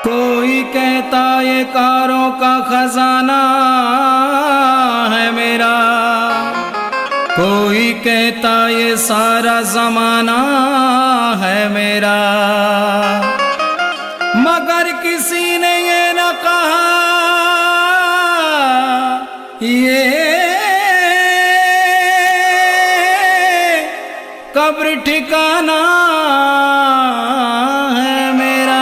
कोई कहता ये कारों का खजाना है मेरा, कोई कहता ये सारा जमाना है मेरा, मगर किसी ने ये न कहा ये कब्र ठिकाना है मेरा।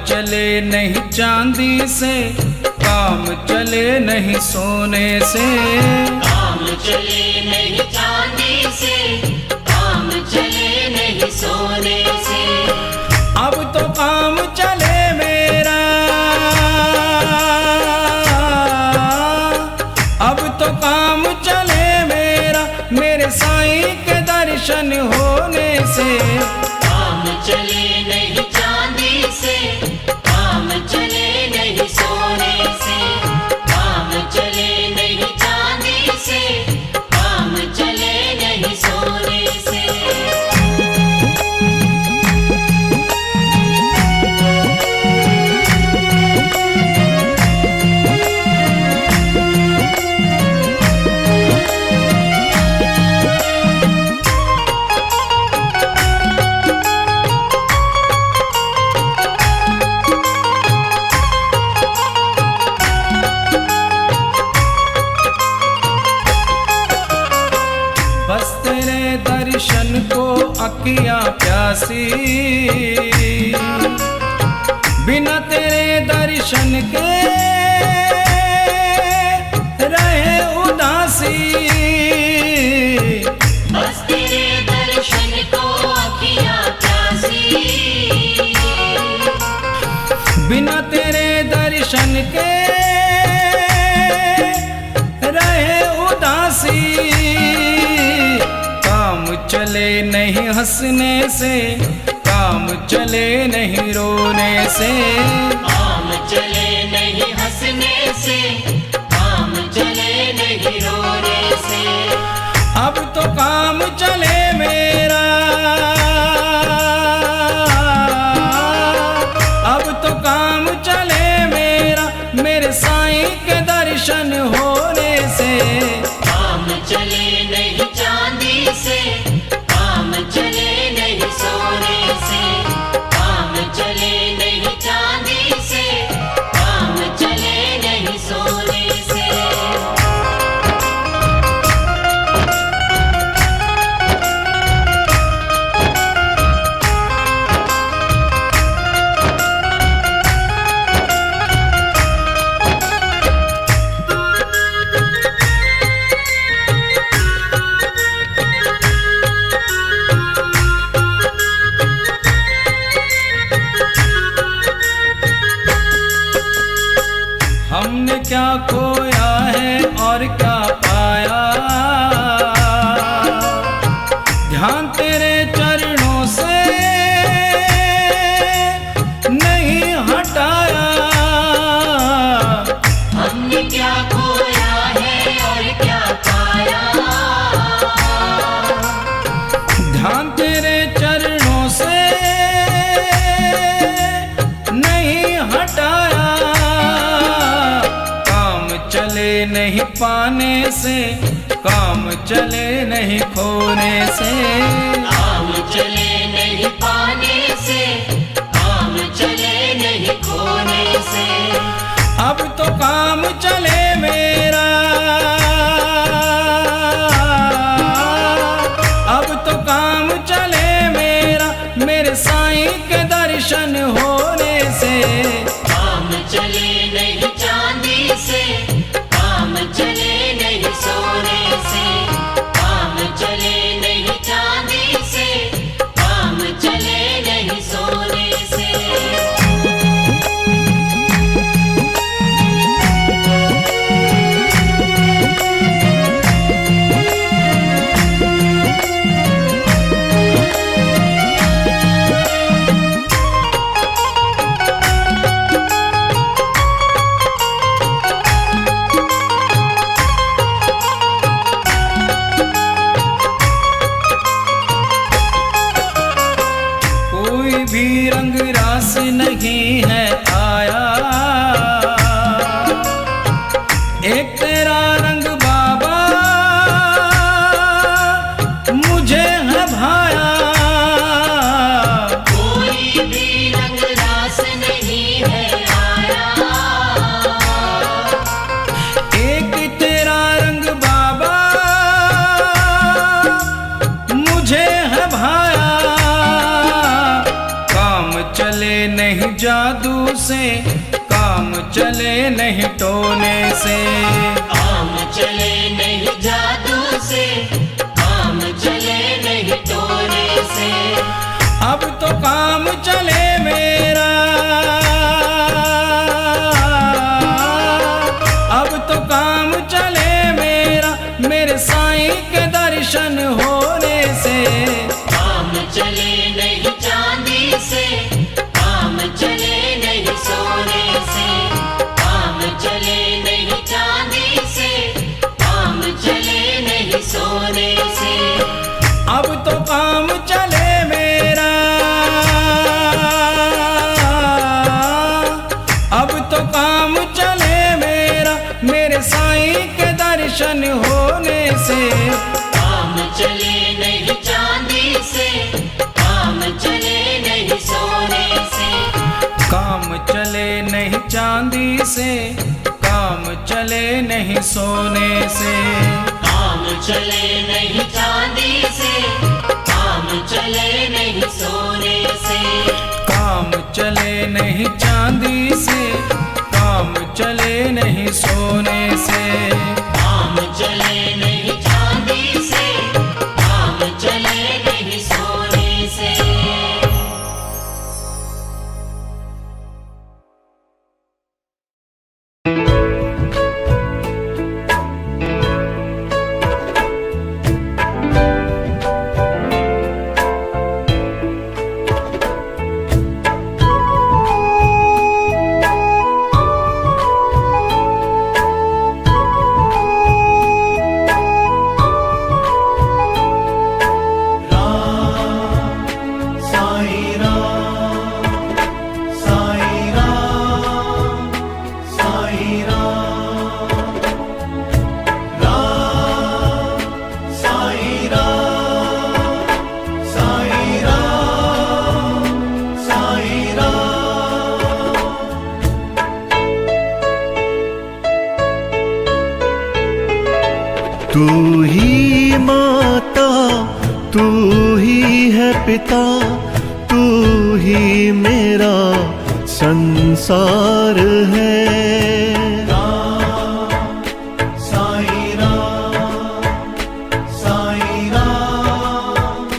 चले नहीं चांदी से, काम चले नहीं सोने से, काम चले नहीं चांदी से, काम चले नहीं सोने से। अब तो काम चले मेरा, अब तो काम चले मेरा, मेरे साईं के दर्शन होने से। काम चले नहीं चांदी से, काम चले नहीं सोने से, काम चले नहीं चांदी से, काम चले नहीं सोने से। बस तेरे दर्शन को अखियां प्यासी, बिना तेरे दर्शन के रहे उदासी। बस तेरे दर्शन को अखियां प्यासी, बिना तेरे दर्शन के रहे उदासी। काम चले नहीं हंसने से, काम चले नहीं रोने से, काम चले नहीं हंसने से, काम चले नहीं रोने से। अब तो काम चले मेरा, अब तो काम चले मेरा, मेरे साईं के दर्शन होने से। काम चले नहीं चांदी से, काम चले नहीं सोने से, काम चले नहीं चांदी से, काम चले नहीं सोने से। हमने क्या खोया है और क्या पाया, ध्यान तेरे चरणों से नहीं हटाया। हमने क्या खोया है और क्या पाया, ध्यान तेरे चरणों से नहीं हटाया। काम चले नहीं पाने से, काम चले नहीं खोने से, काम चले नहीं पाने से, काम चले नहीं खोने से। अब तो काम चले मेरा, अब तो काम चले मेरा, मेरे साईं के दर्शन होने से। काम चले नहीं चांदी से, काम चले नहीं सोने से, काम चले नहीं चांदी से, काम चले नहीं सोने से। पास नहीं है आया। एक तेरा रंग बाबा मुझे है भाया। कोई भी रंग रास नहीं है आया। एक तेरा रंग बाबा मुझे है भाया। काम चले नहीं जादू से, काम चले नहीं टोने से। काम चले नहीं जादू से, काम चले नहीं टोने से। अब तो काम चले मेरा, अब तो काम चले मेरा, मेरे साईं के दर्शन होने से। काम चले नहीं चांदी से, काम चले नहीं सोने से। काम चले नहीं चांदी से, काम चले नहीं सोने से। अब तो काम चले मेरा, अब तो काम चले मेरा, मेरे साईं के दर्शन होने से। काम चले नहीं चांदी से, काम चले नहीं सोने से। काम चले नहीं चांदी से, काम चले नहीं सोने से। काम चले नहीं चांदी से, काम चले नहीं सोने से। काम चले नहीं चांदी से, काम चले नहीं सोने से। काम चले नहीं चांदी से, काम चले नहीं सोने से। तू ही माता, तू ही है पिता, तू ही मेरा संसार है। साईं राम, साईं राम,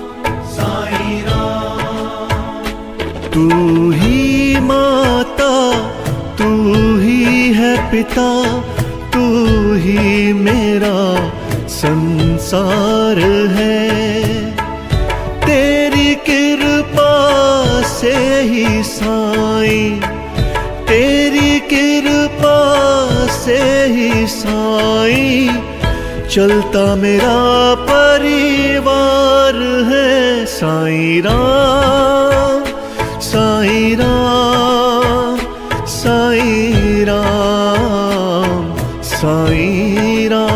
साईं राम। तू ही माता, तू ही है पिता, तू ही मेरा संसार है। तेरी कृपा से ही साईं, तेरी कृपा से ही साईं, चलता मेरा परिवार है। साईं राम, साईं राम, साईं राम, साईं राम।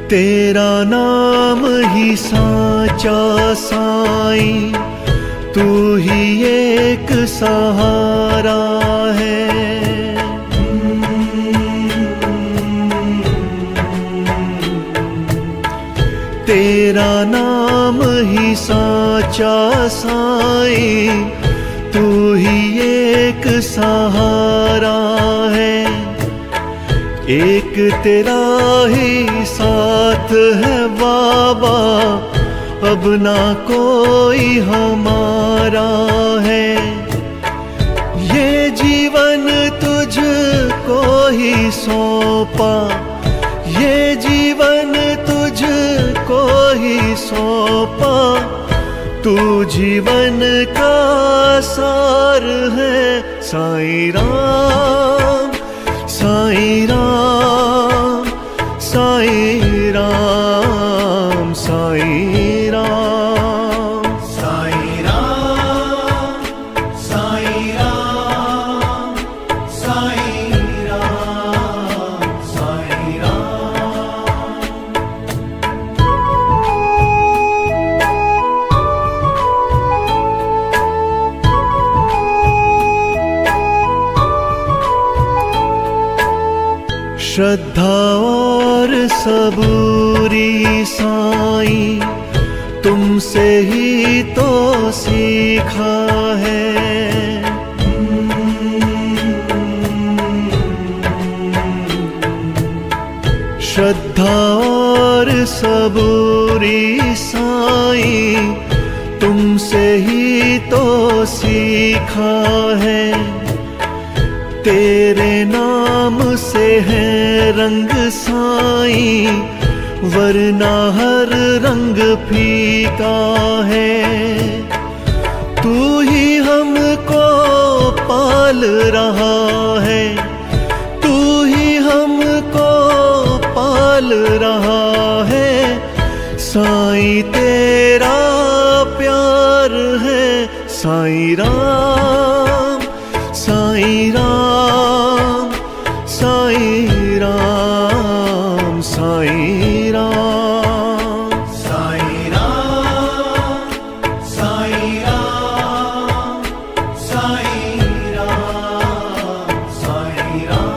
तेरा नाम ही साचा साईं, तू ही एक सहारा है। तेरा नाम ही साचा साईं, तू ही एक सहारा है। एक तेरा ही साथ है बाबा, अब ना कोई हमारा है। ये जीवन सौंपा, ये जीवन तुझको ही सौंपा। तू जीवन का सार है। साईं राम, साईं राम, साईं राम, साईं राम, साईं राम, साईं राम, साईं राम, साईं राम। श्रद्धा और सबूरी साईं, तुमसे ही तो सीखा है। श्रद्धा और सबूरी साईं, तुमसे ही तो सीखा है। तेरे नाम से है रंग साईं, वरना हर रंग फीका है। तू ही हमको पाल रहा है, तू ही हमको पाल रहा है। साईं तेरा प्यार है। साईं राम, साईं राम, साईं राम, साईं राम, साईं राम, साईं राम, साईं राम, साईं राम।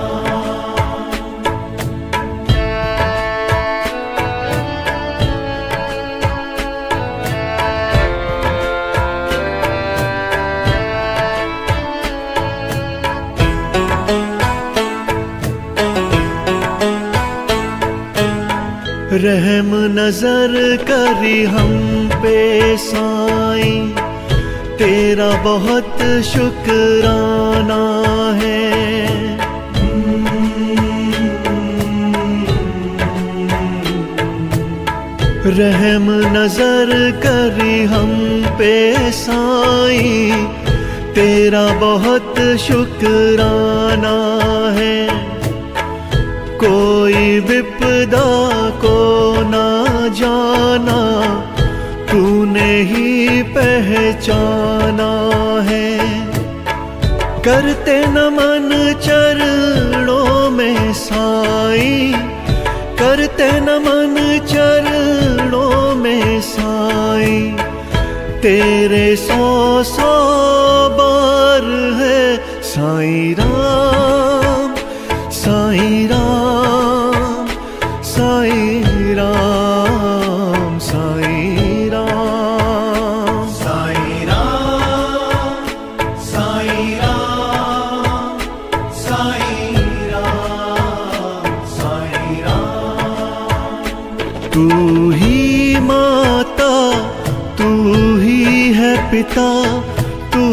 रहम नजर करी हम पे साईं, तेरा बहुत शुक्राना है। रहम नजर करी हम पे साईं, तेरा बहुत शुक्राना है। कोई विपदा को ना जाना, तूने ही पहचाना है। करते नमन चरणों में साईं, करते नमन चरणों में साईं। तेरे 100 बार है। साईं राम, साईं राम, साईं राम, साईं राम, साईं राम, साईं राम, साईं राम, साईं राम। तू ही माता, तू ही है पिता, तू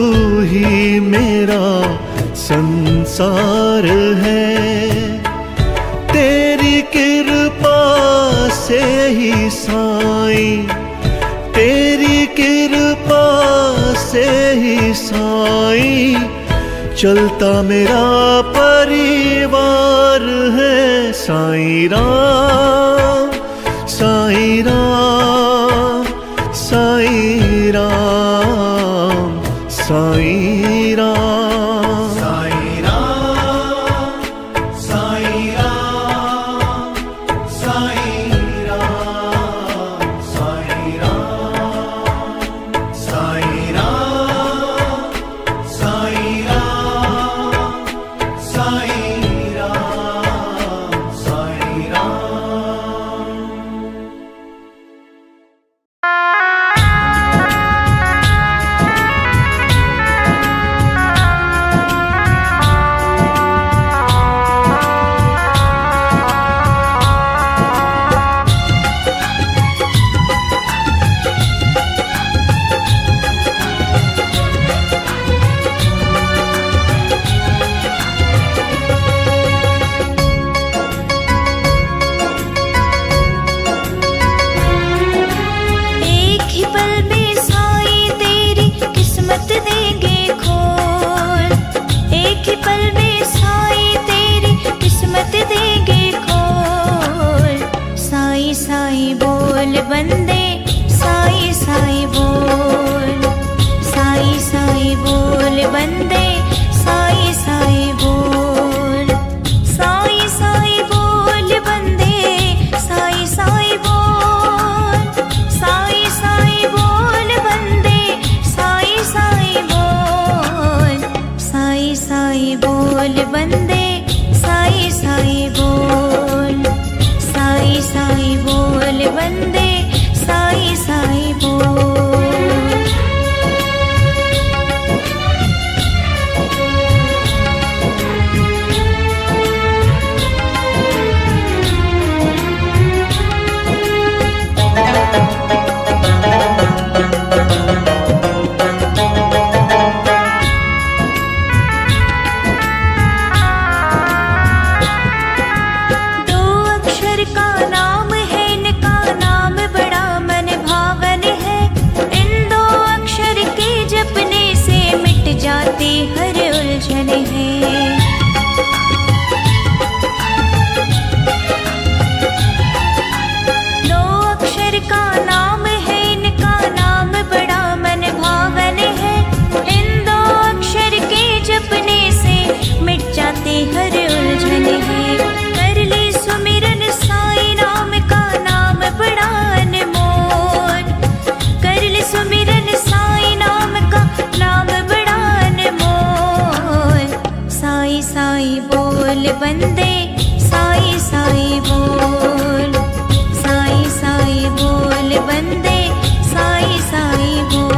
ही मेरा संसार है। तेरी कृपा से ही साईं, तेरी कृपा से ही साईं, चलता मेरा परिवार है। साईं राम, साईं राम, साईं राम, साईं राम, साईं राम, साईं राम, साईं राम, साईं राम, साईं राम, साईं राम, साईं राम, साईं राम। बोल बंदे साई साई बोल, साई साई बोल बंदे साई साई बोल। जाती हर उलझन है। दो अक्षर का नाम है, इनका नाम बड़ा मन भावन है। इन दो अक्षर के जपने से मिट जाती हर उलझन है। कर ली सुमिरन साई नाम का, नाम बड़ा अनमोल। कर ली सुमिरन साई नाम का, नाम बड़ा साई साई बोल बंदे साई साई बोल, साई साई बोल बंदे साई साई बोल।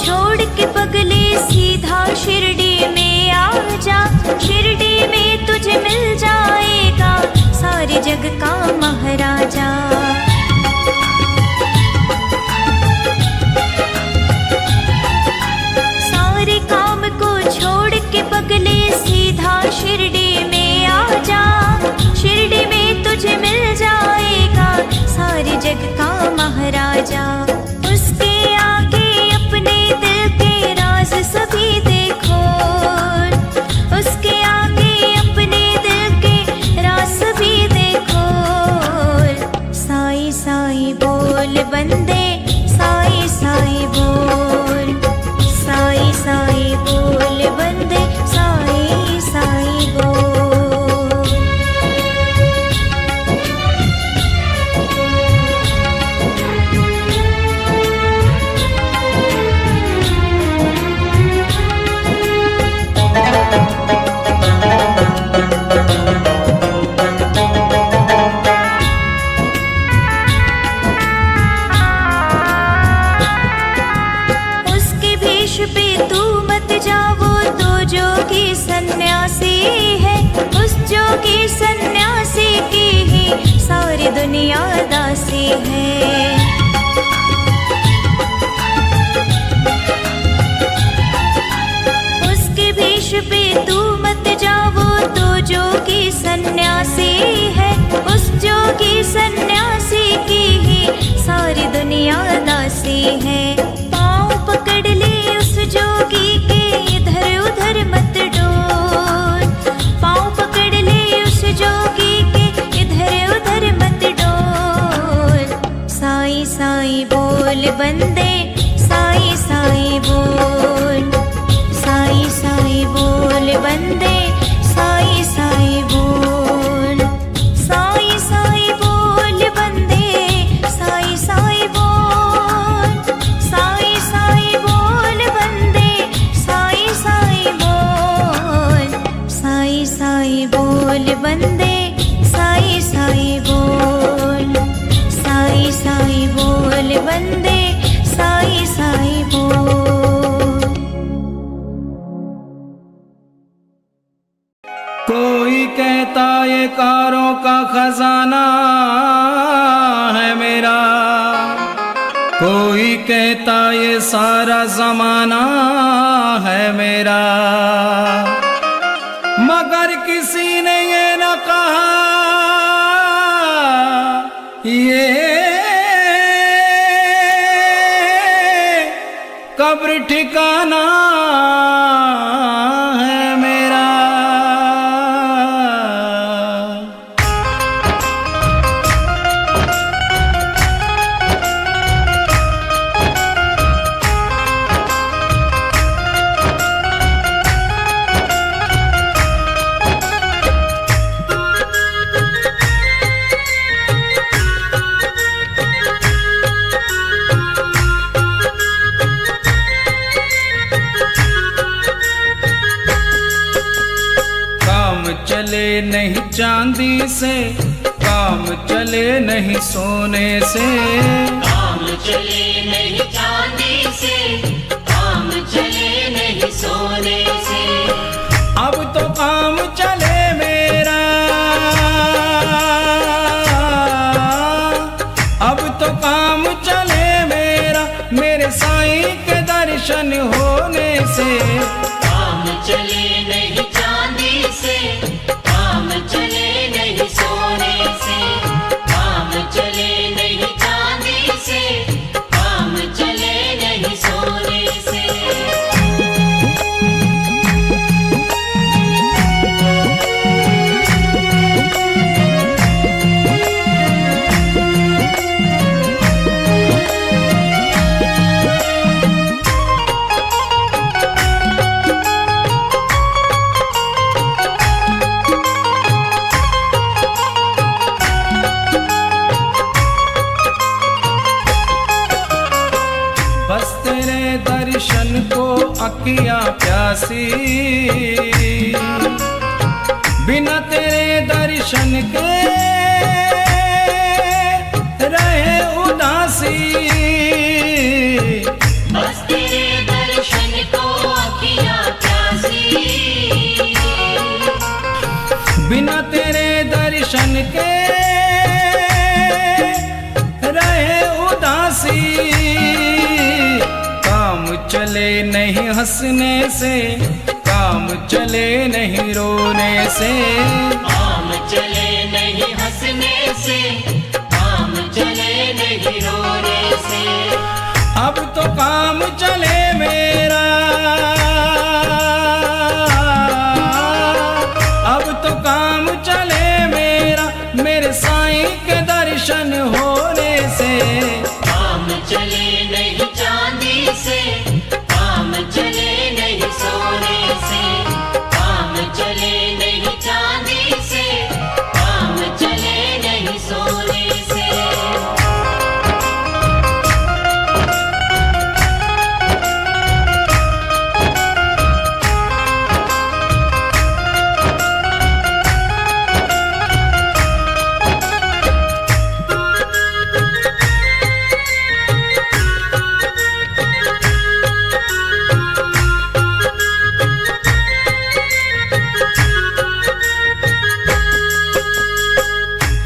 छोड़ के पगले सीधा शिरडी में आ जा, शिरडी में तुझे मिल जाएगा सारे जग का महाराजा। सारे काम को छोड़ के पगले सीधा शिरडी में आ जा, शिरडी में तुझे मिल जाएगा सारे जग का महाराजा। उसके आगे अपने दिल के राज सभी देखो, उसके आगे अपने दिल के राज सभी देखो। साई साई बोल बंदे साई साई बोल, साई साई बोल बंदे साई साई बोल। जोगी सन्यासी है, उस जोगी सन्यासी की ही सारी दुनिया दासी है। उसके भेष पे तू मत जाओ, तो जोगी सन्यासी है, उस जोगी सन्यासी की ही सारी दुनिया दासी है। पाँव पकड़ ले उस जोगी के, इधर उधर मत डोल। पाँव पकड़ ले उस जोगी के, इधर उधर मत डोल। साई साई बोल बंदे साई साई बोल, साई साई बोल बंदे साई साई बोल, साई साई बोल बंदे साई साई बोल, साई साई बोल बंदे साई साई बोल, साई साई बोल बंदे साई साई बोल, साई साई बोल बंदे साई साई बोल। कोई कहता ये कारों का खजाना है मेरा, कोई कहता ये सारा जमाना है मेरा, मगर किसी ने ये न कहा ये कब्र ठिकाना है चले नहीं चांदी से, काम चले नहीं सोने से। काम चले नहीं चांदी से, काम चले नहीं सोने से। अब तो काम चले मेरा, अब तो काम चले मेरा, मेरे साईं के दर्शन होने से। काम चले नहीं चांदी से, काम चले नहीं सोने से। काम चले नहीं चांदी से, काम चले नहीं सोने से। बस तेरे दर्शन को अखियां प्यासी, बिना तेरे दर्शन के रहे उदासी। बस तेरे दर्शन को अखियां प्यासी, बिना तेरे दर्शन के रहे उदासी। काम चले नहीं हंसने से, काम चले नहीं रोने से। काम चले नहीं हंसने से, काम चले नहीं रोने से। अब तो काम चले मेरा, अब तो काम चले मेरा, मेरे साईं के दर्शन होने से। काम चले नहीं चांदी से, काम चले नहीं सोने से। काम चले नहीं चांदी से, काम चले नहीं सोने से।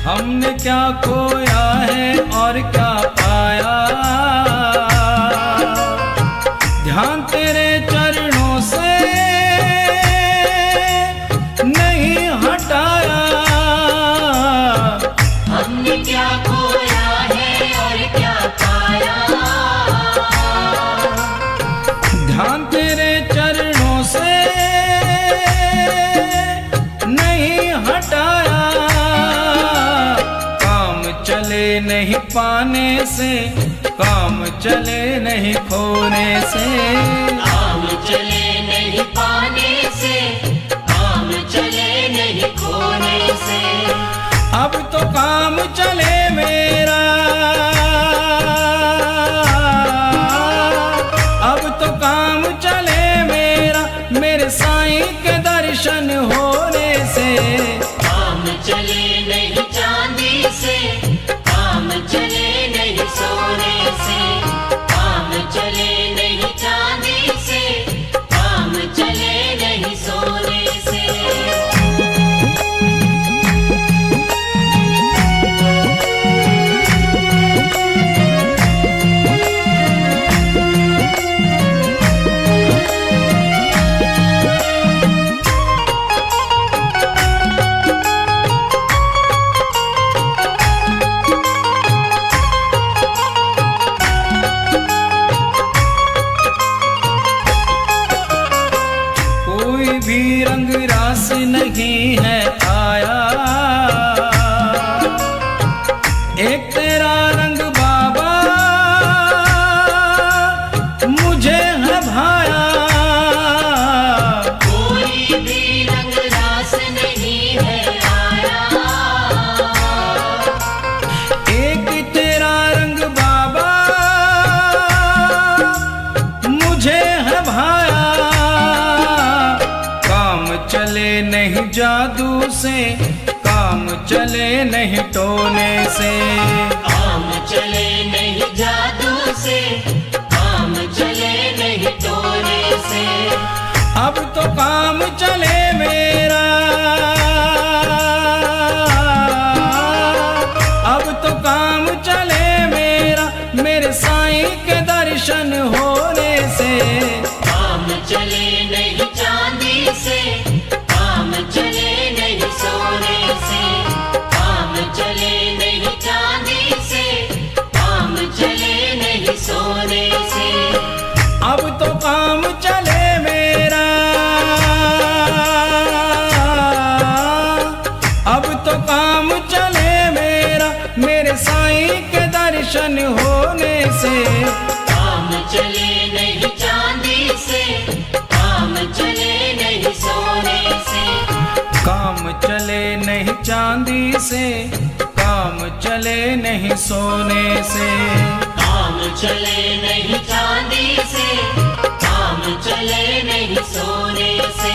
हमने क्या खोया है और क्या पाया, ध्यान तेरे चरणों से नहीं हटाया। हमने क्या खोया है और क्या पाया, ध्यान तेरे चरणों से नहीं हटाया। काम चले नहीं पाने से, काम चले नहीं खोने से। काम चले नहीं पाने से, काम चले नहीं खोने से। अब तो काम चले मेरा, अब तो काम चले मेरा, मेरे साईं के दर्शन होने से। काम चले नहीं चांदी से, काम चले नहीं सोने से। काम चले नहीं चांदी से, काम चले नहीं सोने से। कोई भी रंग रास नहीं है आया, एक तेरा रंग बाबा मुझे है भाया। कोई भी रंग रास नहीं है आया, एक तेरा रंग बाबा मुझे है भाया। काम चले चले नहीं जादू से, काम चले नहीं टोने से। काम चले नहीं जादू से, काम चले नहीं टोने से। अब तो काम चले मेरा, अब तो काम चले मेरा, मेरे साईं के दर्शन होने से। काम चले नहीं चांदी से, काम चले नहीं सोने से। काम चले नहीं चांदी से, काम चले नहीं सोने से। अब तो काम चले मेरा, अब तो काम चले मेरा, मेरे साईं के दर्शन होने से। काम चले नहीं चांदी से, काम चले नहीं सोने से। काम चले नहीं चांदी से, काम चले नहीं सोने से। काम चले नहीं चांदी से, काम चले नहीं सोने से।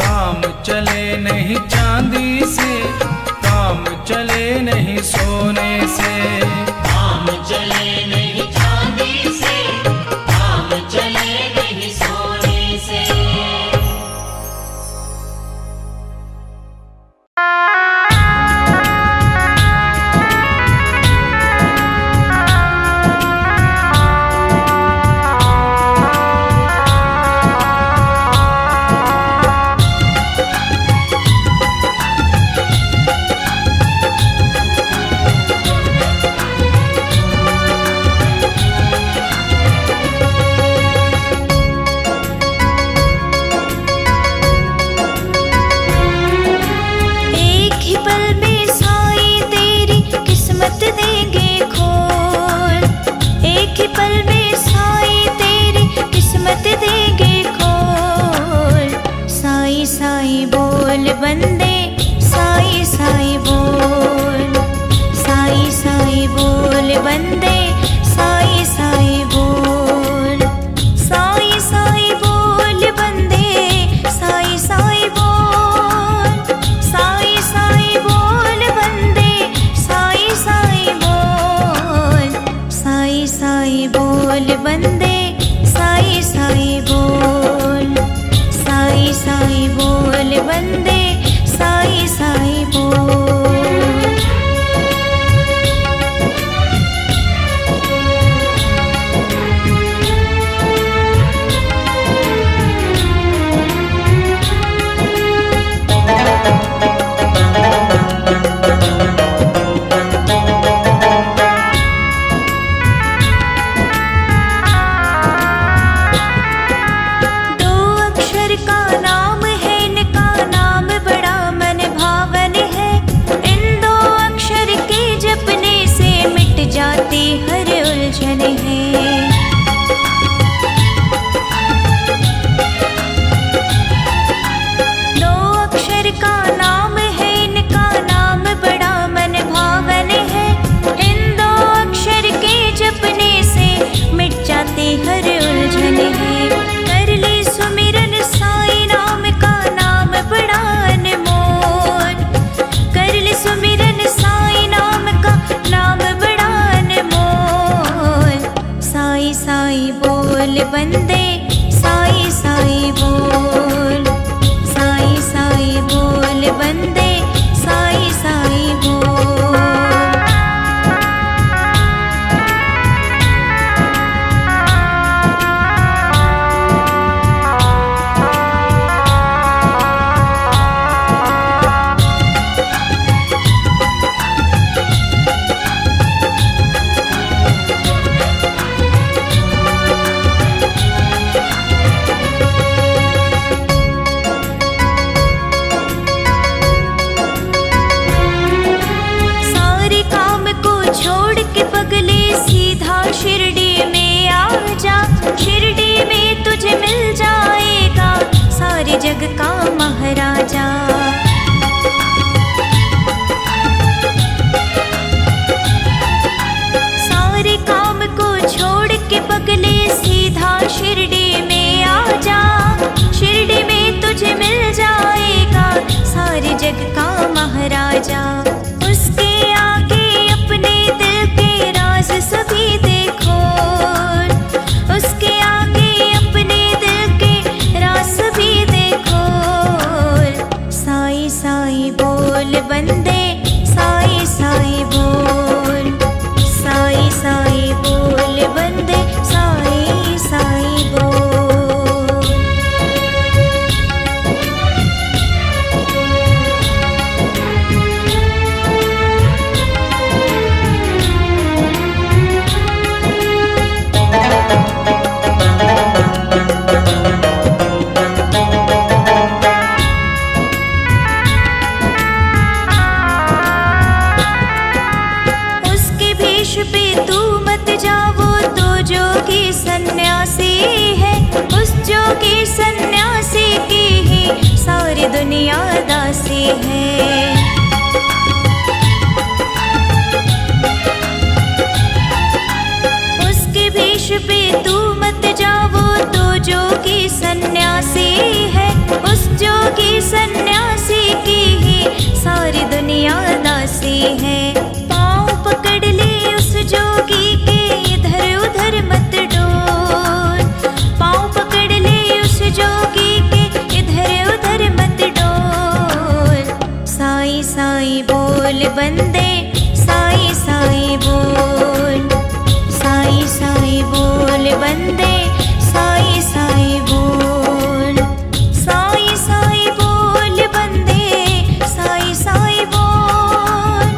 काम चले नहीं चांदी से, काम चले नहीं सोने से। काम चले नहीं चांदी से, काम चले नहीं सोने से। जा। उसके आगे अपने दिल के राज सभी देखो, उसके आगे अपने दिल के राज सभी देखो। साईं साईं बोल बंदे, साईं साईं बोल, साईं साईं बोल बंदे, साईं साईं बोल। उसके भेष पे तू मत जा, वो तो जोगी सन्यासी है। उस जोगी सन्यासी की ही सारी दुनिया दासी है। उसके भेष पे तू मत जा, वो तो जोगी सन्यासी है। उस जोगी सन्यासी की ही सारी दुनिया दासी है। पाँव पकड़ ले उस जोगी के, इधर उधर मत डोल। पाँव पकड़ ले उस जोगी के, इधर उधर मत डोल। साईं साईं बोल बंदे, साईं साईं बोल, साईं साईं बोल बंदे, साईं साईं बोल। साईं साईं बोल बंदे, साईं साईं बोल,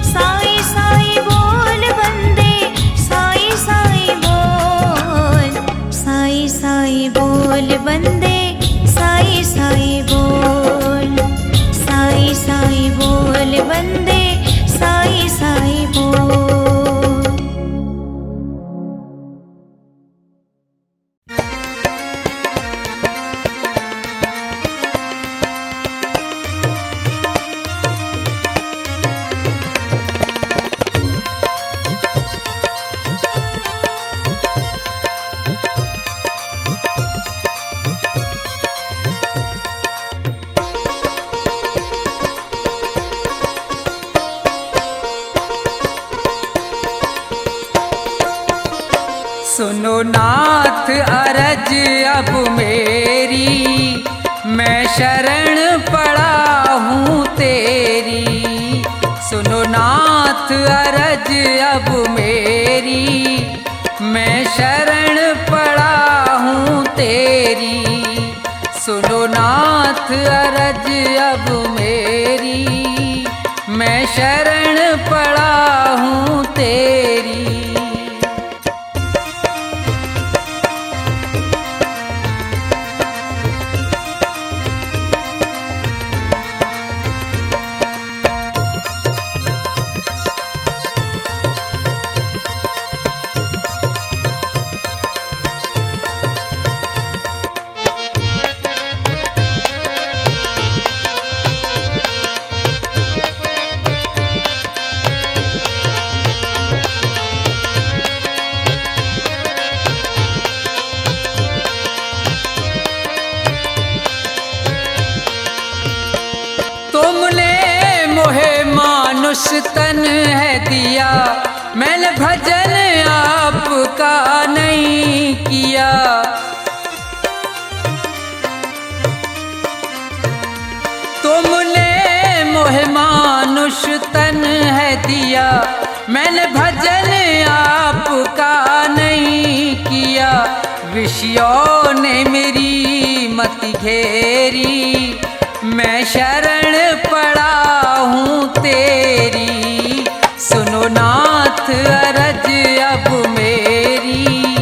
साईं साईं बोल बंदे, साईं साईं बोल। साईं साईं बोल बंदे, साईं साईं बोल, साईं साईं बोल बंदे, साईं साईं बोल। सुनो नाथ अरज अब मेरी, मैं शरण पड़ा हूँ तेरी। सुनो नाथ अरज अब मेरी, मैं शरण पड़ा हूँ तेरी। सुनो नाथ अरज अब मेरी, मैं शरण पड़ा हूँ तेरी। तन है दिया, मैंने भजन आपका नहीं किया। तुमने मोहे मानुष तन है दिया, मैंने भजन आपका नहीं किया। विषयों ने मेरी मति घेरी, मैं शरण पड़ा हूँ तेरी। सुनो नाथ अरज अब मेरी,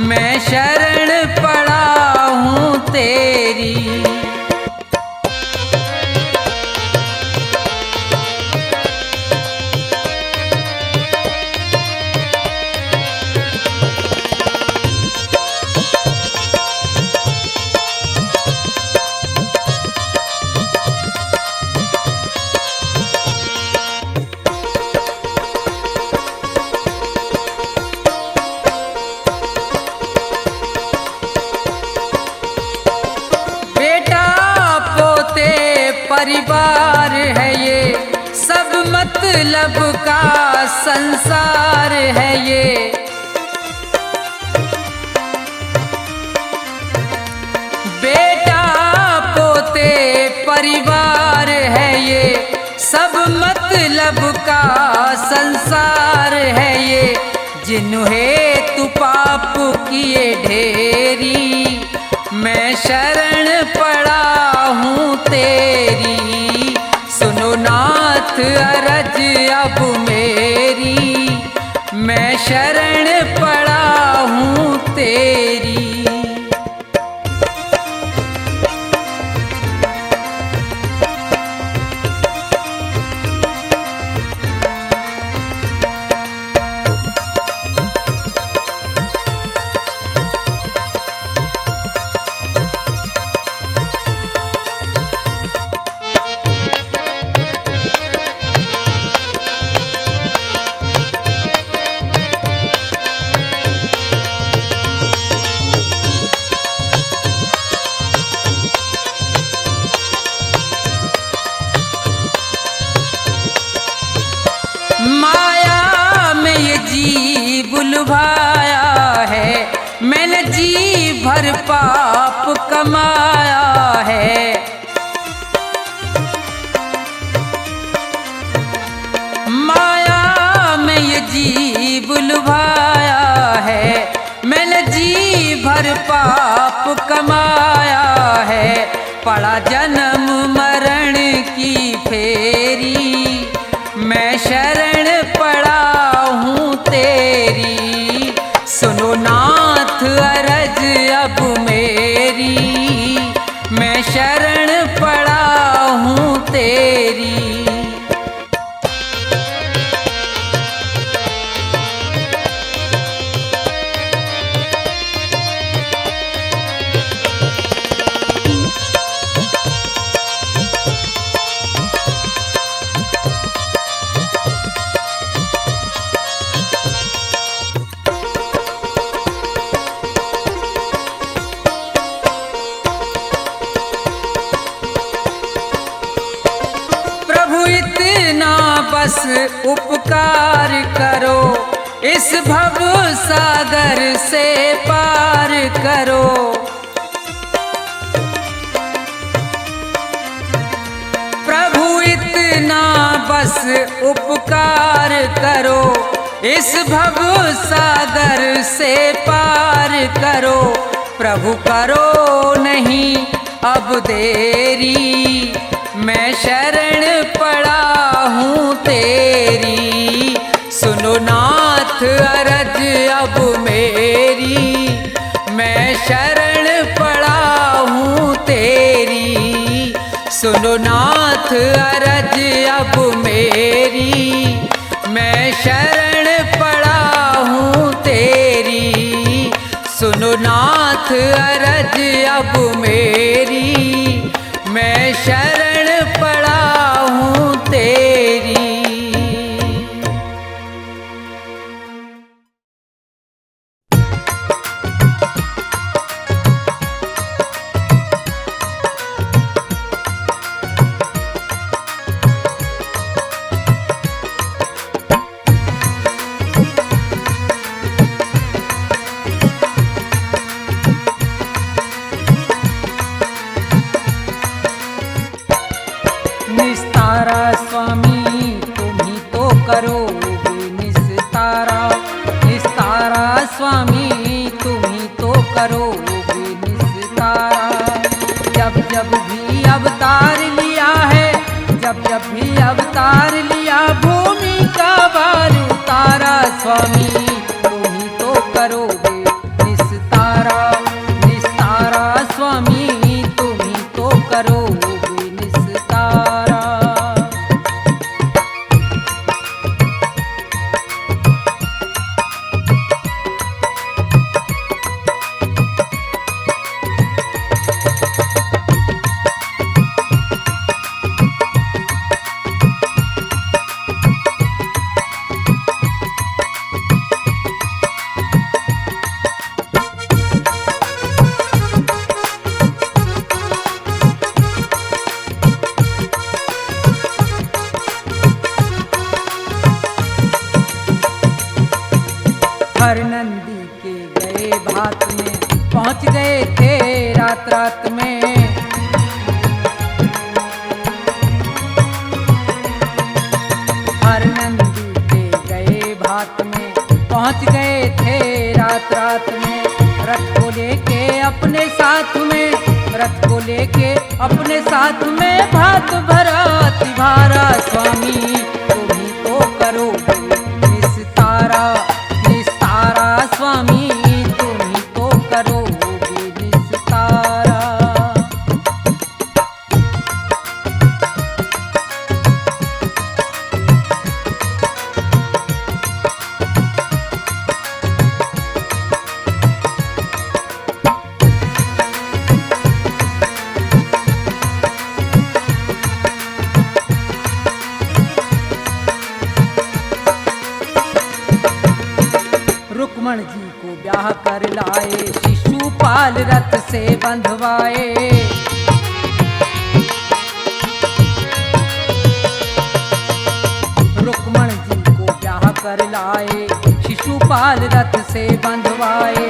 मैं शरण पड़ा हूँ तेरी। परिवार है ये, मतलब का संसार है ये, बेटा पोते परिवार है ये, सब मतलब का संसार है ये। जिन्हें तू पाप किए ढेरी, मैं शरण पड़ा हूँ तेरी। सुनो नाथ अरज अब मेरी, मैं शरण पड़ा हूँ तेरी। माया में ये जी बुलवाया है, मैंने जी भर पाप कमाया है। माया में ये जी बुलवाया है, मैंने जी भर पाप कमाया है। पड़ा जन्म मरण की फेरी, मैं शरण पड़ा हूँ तेरी। सुनो नाथ अरज अब मेरी, मैं शरण पड़ा हूँ तेरी। बस उपकार करो, इस भव सागर से पार करो। प्रभु इतना बस उपकार करो, इस भव सागर से पार करो। प्रभु करो नहीं अब देरी, मैं शरण पड़ा हूँ तेरी। सुनो नाथ अरज अब मेरी, मैं शरण पड़ा हूँ तेरी। सुनो नाथ अरज अब मेरी, मैं शरण पड़ा हूँ तेरी। सुनो नाथ अरज अब मेरी, मैं शरण पड़ा हूँ तेरी। निस्तारा स्वामी तुम ही तो करोगे निस्तारा, निस्तारा स्वामी तुम ही तो करोगे निस्तारा। जब जब भी अवतार लिया है, जब जब भी अवतार लिया, भूमि का भार उतारा। स्वामी तुम ही तो करोगे निस्तारा, निस्तारा स्वामी तुम ही तो करोगे निस्तारा। हर नंदी के गए भात में पहुंच गए थे रात रात में। हर नंदी के गए भात में पहुंच गए थे रात रात में। रथ को लेके अपने साथ में, रथ को लेके अपने साथ में भात भरा तिभारा स्वामी तुम ही तो करोगे निस्तारा, निस्तारा स्वामी तुम ही तो करोगे निस्तारा। रुक्मण जी को ब्याह कर लाए, शिशुपाल रथ से बंधवाए। रुक्मण जी को ब्याह कर लाए, शिशुपाल रथ से बंधवाए।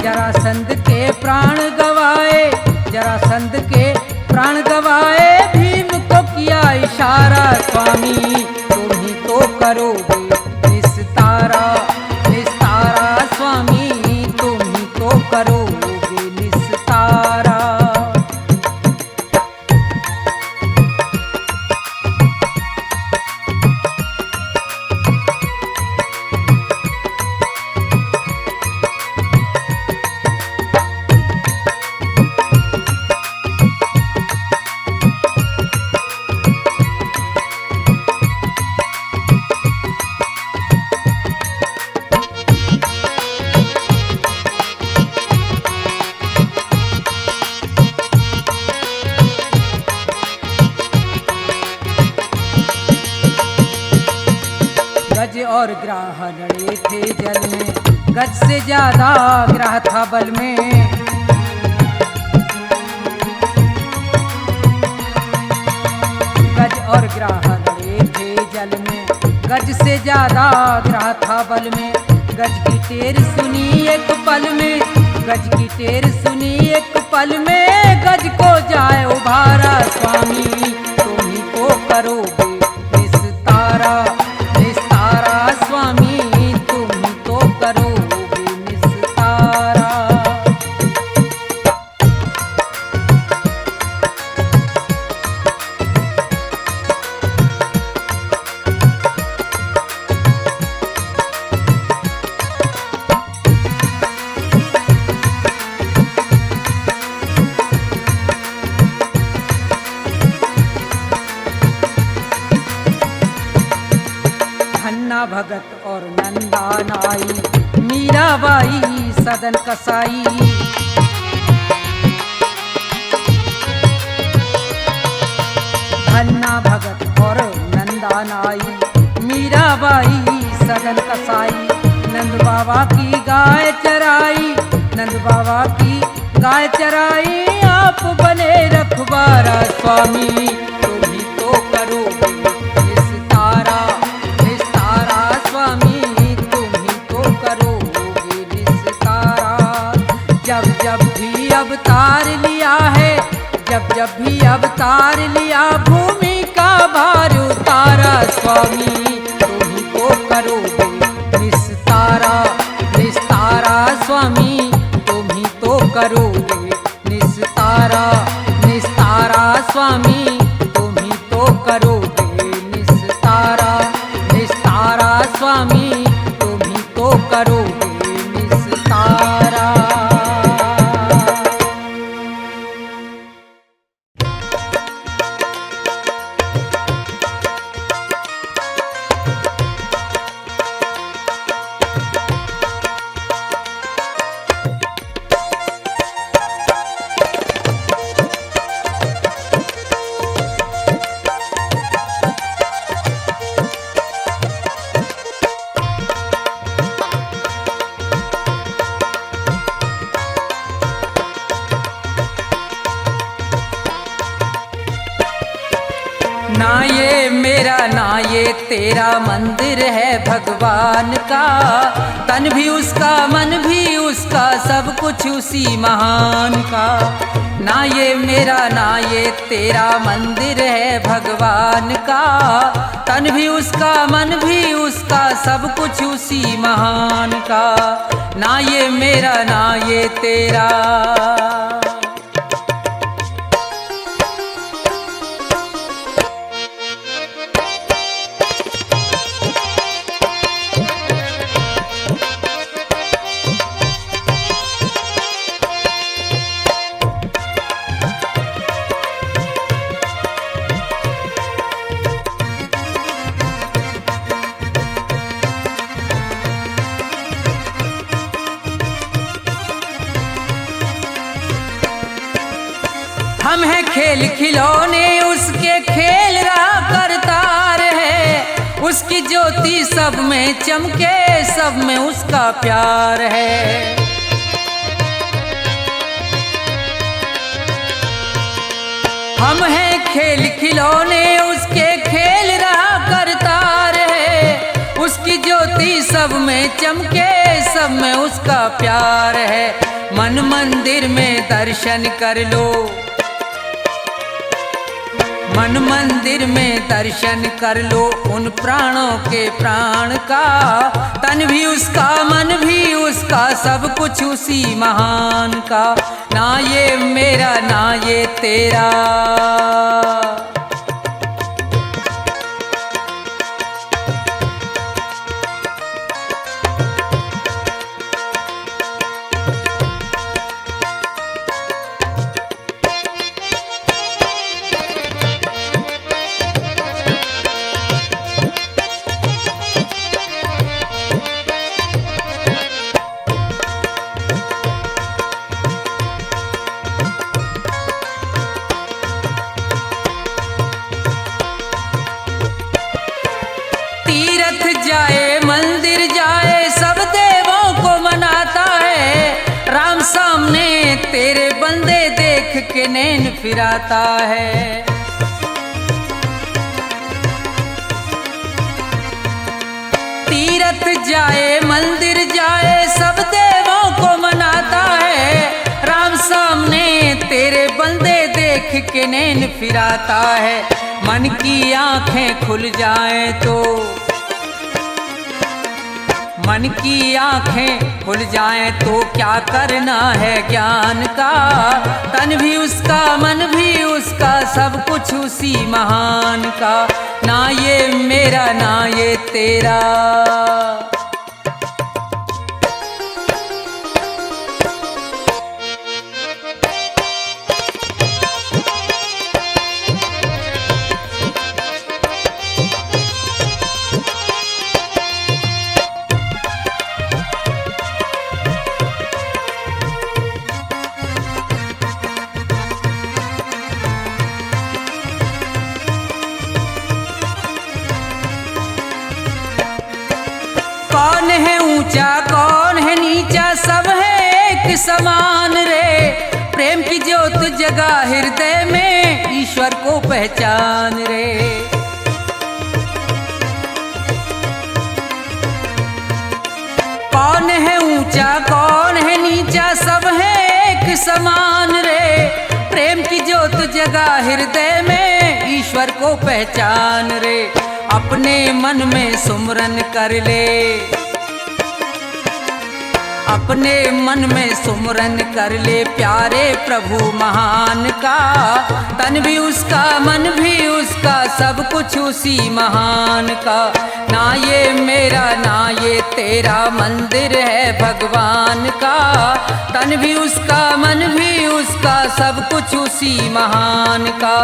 जरासंध के प्राण गवाए, जरासंध के प्राण गवाए। भीम को किया इशारा स्वामी तुम ही तो करोगे निस्तारा, निस्तारा स्वामी तुम ही तो करोगे निस्तारा। गज और ग्राह लड़े थे जल में, गज से ज्यादा ग्राह था बल में। गज और ग्राह लड़े थे जल में, गज से ज्यादा ग्राह था बल में। गज की टेर सुनी एक पल में, गज की टेर सुनी एक पल में। गज को जाए उभारा स्वामी तुम ही तो करोगे निस्तारा, निस्तारा स्वामी तुम ही तो करोगे निस्तारा। धन्ना भगत और नंदा नाई, मीराबाई सदन कसाई। धन्ना भगत और नंदा नाई, मीराबाई सदन कसाई। नंद बाबा की गाय चराई, नंद बाबा की गाय चराई। आप बने रखवारा स्वामी तुम ही तो करोगे निस्तारा, निस्तारा स्वामी तुम ही तो करोगे निस्तारा। जब जब भी अवतार लिया है, जब जब भी अवतार लिया, भूमि का भार उतारा स्वामी तुम ही तो करोगे निस्तारा, निस्तारा स्वामी तुम ही तो करोगे निस्तारा, निस्तारा स्वामी तुम ही तो करोगे निस्तारा, निस्तारा स्वामी तुम ही तो करोगे निस्तारा। ना ये मेरा ना ये तेरा मंदिर है भगवान का, तन भी उसका मन भी उसका सब कुछ उसी महान का। ना ये मेरा ना ये तेरा मंदिर है भगवान का, तन भी उसका मन भी उसका सब कुछ उसी महान का। ना ये मेरा ना ये तेरा। हम हैं खेल खिलौने उसके खेल रहा करतार है, उसकी ज्योति सब में चमके सब में उसका प्यार है। हम हैं खेल खिलौने उसके खेल रहा करतार है, उसकी ज्योति सब में चमके सब में उसका प्यार है। मन मंदिर में दर्शन कर लो, मन मंदिर में दर्शन कर लो उन प्राणों के प्राण का, तन भी उसका मन भी उसका सब कुछ उसी महान का। ना ये मेरा ना ये तेरा। जाए मंदिर जाए सब देवों को मनाता है, राम सामने तेरे बंदे देख के नैन फिराता है। तीरथ जाए मंदिर जाए सब देवों को मनाता है, राम सामने तेरे बंदे देख के नैन फिराता है। मन की आंखें खुल जाए तो, मन की आंखें खुल जाएं तो क्या करना है ज्ञान का, तन भी उसका मन भी उसका सब कुछ उसी महान का। ना ये मेरा ना ये तेरा। कौन है ऊंचा कौन है नीचा सब है एक समान रे, प्रेम की ज्योत जगा हृदय में ईश्वर को पहचान रे। कौन है ऊंचा कौन है नीचा सब है एक समान रे, प्रेम की ज्योत जगा हृदय में ईश्वर को पहचान रे। अपने मन में सुमरन कर ले, अपने मन में सुमरन कर ले प्यारे प्रभु महान का, तन भी उसका मन भी उसका सब कुछ उसी महान का। ना ये मेरा ना ये तेरा मंदिर है भगवान का, तन भी उसका मन भी उसका सब कुछ उसी महान का।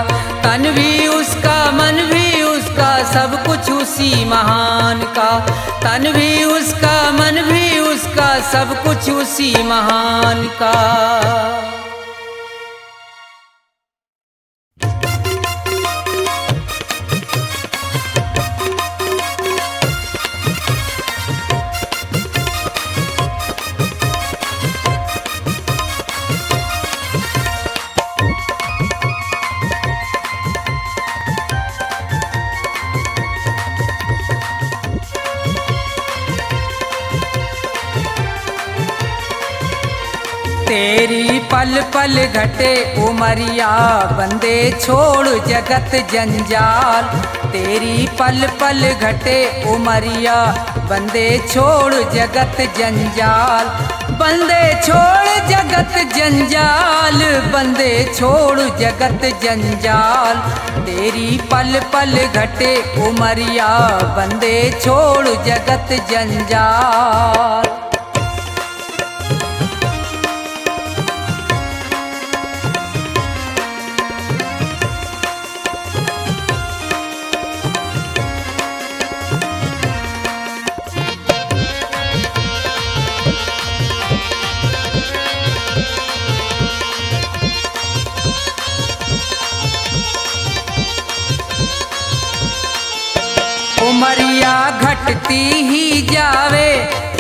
तन भी उसका मन भी उसका सब कुछ उसी महान का, तन भी उसका मन भी उसका सब कुछ उसी महान का। तेरी पल पल घटे उमरिया बंदे छोड़ जगत जंजाल। तेरी पल पल घटे उमरिया बंदे छोड़ जगत जंजाल। बंदे छोड़ जगत जंजाल, बंदे छोड़ जगत जंजाल। तेरी पल पल घटे उमरिया बंदे छोड़ जगत जंजाल। उमरिया घटती ही जावे,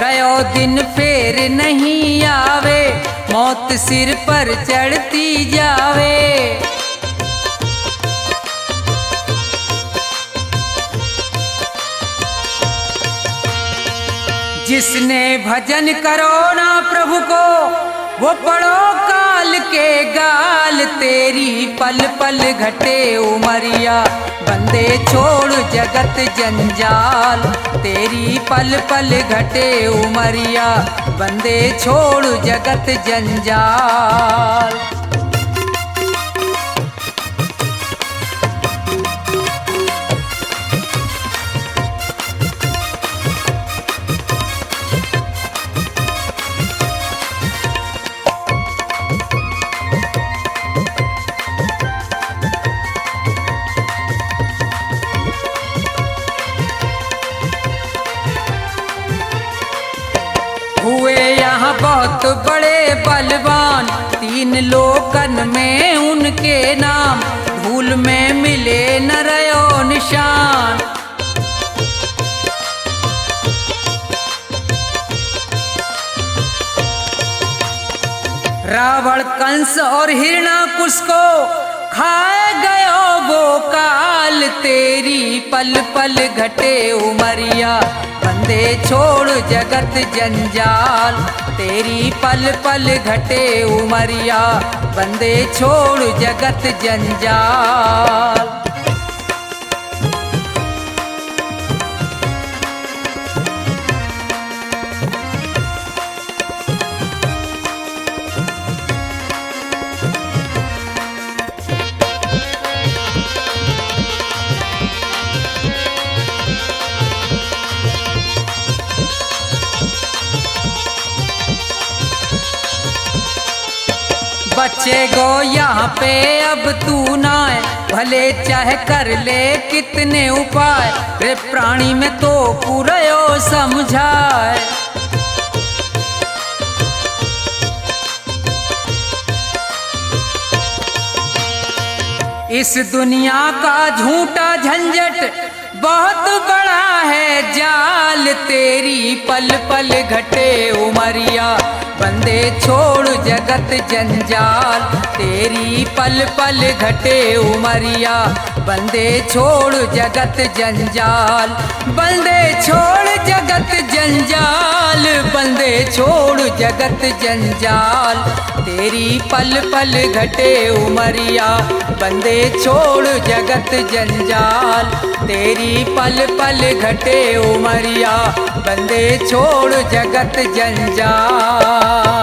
गयो दिन फेर नहीं आवे। मौत सिर पर चढ़ती जावे। जिसने भजन करो ना प्रभु को, वो पढ़ो काल के गाल। तेरी पल पल घटे उमरिया बंदे छोड़ जगत जंजाल। तेरी पल पल घटे उमरिया बंदे छोड़ जगत जंजाल। हुए यहाँ बहुत बड़े बलवान, तीन लोकन में उनके नाम। धूल में मिले न रयो निशान। रावण कंस और हिरणाकुश को खाए गयो वो काल। तेरी पल पल घटे उमरिया बंदे छोड़ जगत जंजाल। तेरी पल पल घटे उमरिया बंदे छोड़ जगत जंजाल। बच्चे गो यहाँ पे अब तू ना है, भले चाहे कर ले कितने उपाय। रे प्राणी में तो पूरयो समझाए। इस दुनिया का झूठा झंझट बहुत बड़ा है जाल। तेरी पल पल घटे उमरिया बंदे छोड़ जगत जंजाल। तेरी पल पल घटे उमरिया बंदे छोड़ जगत जंजाल। बंदे छोड़ जगत जंजाल, बंदे छोड़ जगत जंजाल। तेरी पल पल घटे उमरिया बंदे छोड़ जगत जंजाल। तेरी पल पल घटे उमरिया बंदे छोड़ जगत जंजाल।